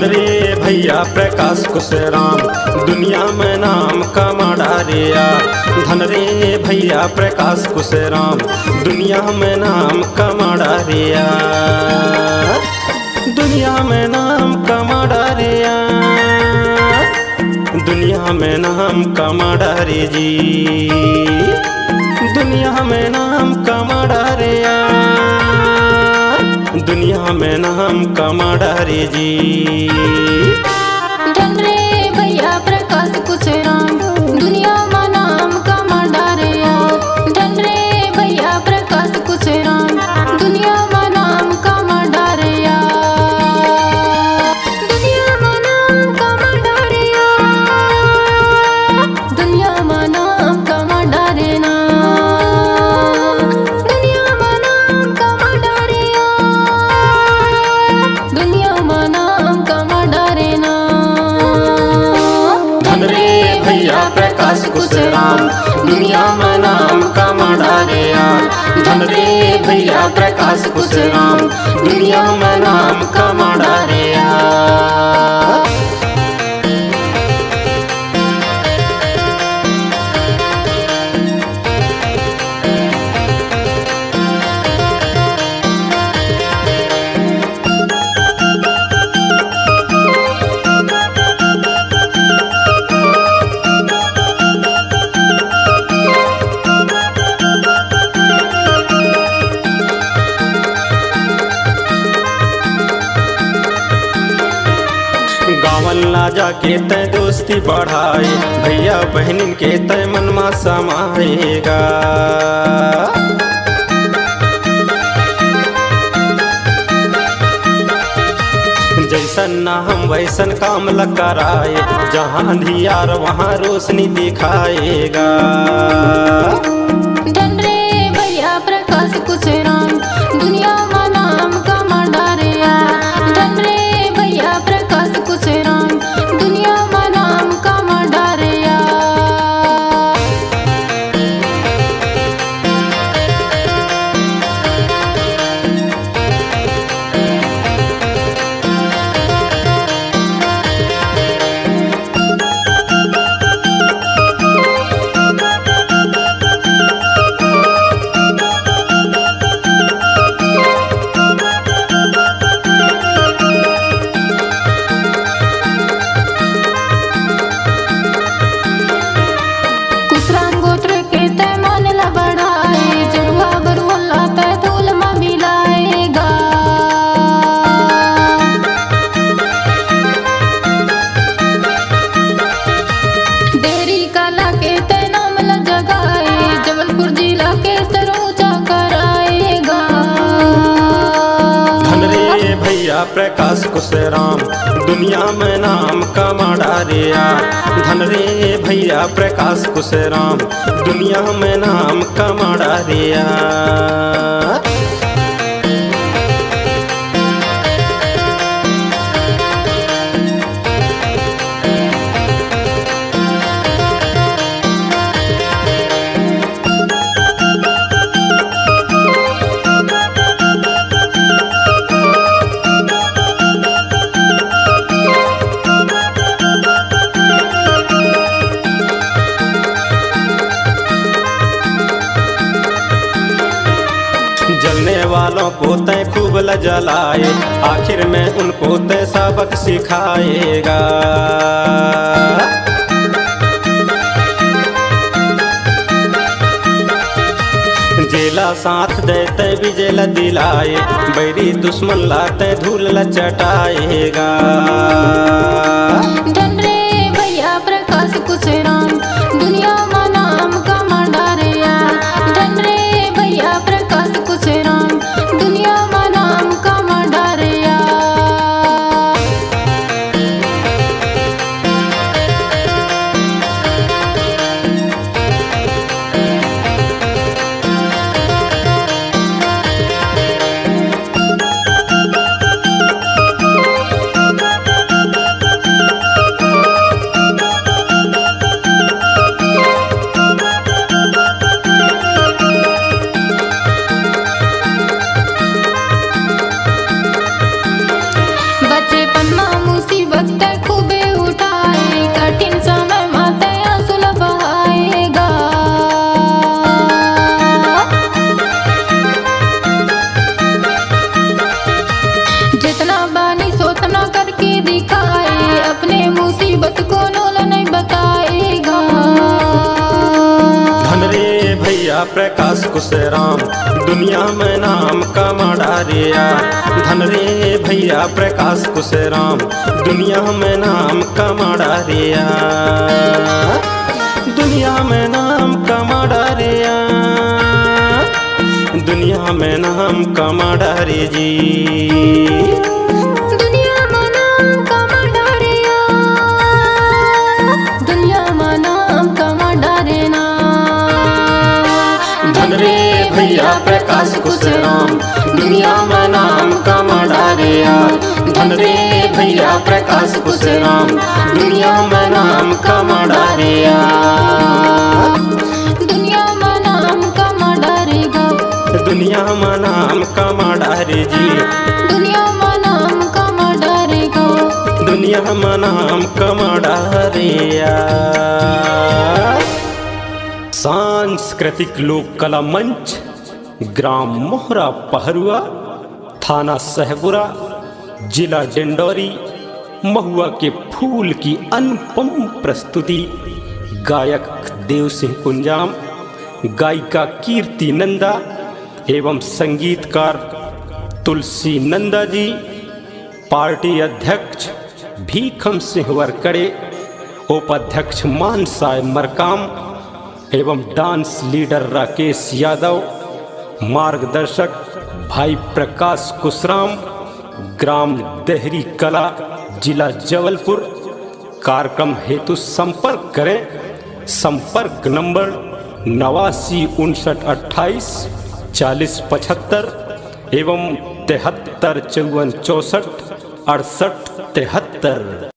रे भैया प्रकाश कुश राम, दुनिया में नाम कमा डारिया। धन रे भैया प्रकाश कुश राम, दुनिया में नाम कमा डारिया। दुनिया में नाम कमा डारिया, दुनिया में नाम कमा डारे जी, दुनिया में नाम कमा डारिया, दुनिया में नाम कमा डारे जी। धन रे भैया प्रकाश कुश राम, दुनिया में नाम कमा डारिया। धन रे भैया प्रकाश कुश राम, दुनिया में नाम कमा डारिया। दुनिया में नाम कमा डारिया, दुनिया में नाम कमा डारेना। दुनिया में नाम कमा डारिया, दुनिया में नाम कमा डारेना। धन रे भैया प्रकाश कुश राम, दुनिया में नाम कमा डारिया। धन रे भैया प्रकाश कुश राम, दुनिया में नाम कमा डारिया। गावन ला जाके तय दोस्ती बढ़ाए, भैया बहनिन के तय मनमा समाएगा। जैसन ना हम वैसन काम ल कराए, जहाँ अंधियार वहाँ रोशनी दिखाएगा। धन रे भैया प्रकाश कुश राम, दुनिया में नाम कमा डारिया। धन रे भैया प्रकाश कुश राम, दुनिया में नाम कमा डारिया। कुश राम गोत्र के तय मान ला बढ़ाए, जरुआ बरुआ तय धूल में मिलाएगा। देहरी कला के तय नाम ला जगाए, जबलपुर जिला के सर ऊंचा कराएगा। धन रे भैया प्रकाश कुश राम, दुनिया में नाम कमा डारिया। धन रे भैया प्रकाश कुश राम, दुनिया में नाम कमा डारिया। जलने वालों को तय खूब ल जलाए, आखिर में उनको तय सबक सिखाएगा। जेला साथ दे तय विजय दिलाए, बैरी दुश्मन लाते धूल ल चटाएगा। धन रे भैया प्रकाश कुश राम, दुनिया में नाम कमा डारिया। धन रे भैया प्रकाश कुश राम, दुनिया में नाम कमा डारिया। प्रकाश कुछ राम, दुनिया में नाम कमाड़ा रे यार। धन रे भैया प्रकाश कुछ राम, दुनिया में नाम कमाड़ा रे यार। दुनिया में नाम कमाड़ा रे यार, दुनिया में नाम कमाड़ा रे जी। दुनिया में नाम कमाड़ा रे यार, दुनिया में नाम कमाड़ा रे ना। धन रे भैया प्रकाश कुछ राम, दुनिया में नाम कमाड़ा रे यार। धन रे भैया प्रकाश कुछ राम, दुनिया में नाम कमाड़ा रे यार। दुनिया में नाम कमाड़ा रे गा, दुनिया में नाम कमाड़ा रे जी। दुनिया में नाम कमाड़ा रे गा, दुनिया में नाम कमाड़ा रे यार। सांस्कृतिक लोक कला मंच, ग्राम मोहरा पहरुआ, थाना सहपुरा, जिला डिंडौरी। महुआ के फूल की अनुपम प्रस्तुति। गायक देव सिंह कुंजाम, गायिका कीर्ति नंदा एवं संगीतकार तुलसी नंदा जी। पार्टी अध्यक्ष भीखम सिंह वरकड़े, उपाध्यक्ष मानसाय मरकाम एवं डांस लीडर राकेश यादव। मार्गदर्शक भाई प्रकाश कुशराम, ग्राम देहरी कला, जिला जबलपुर। कार्यक्रम हेतु संपर्क करें। संपर्क नंबर 8959284075 एवं 7354646873।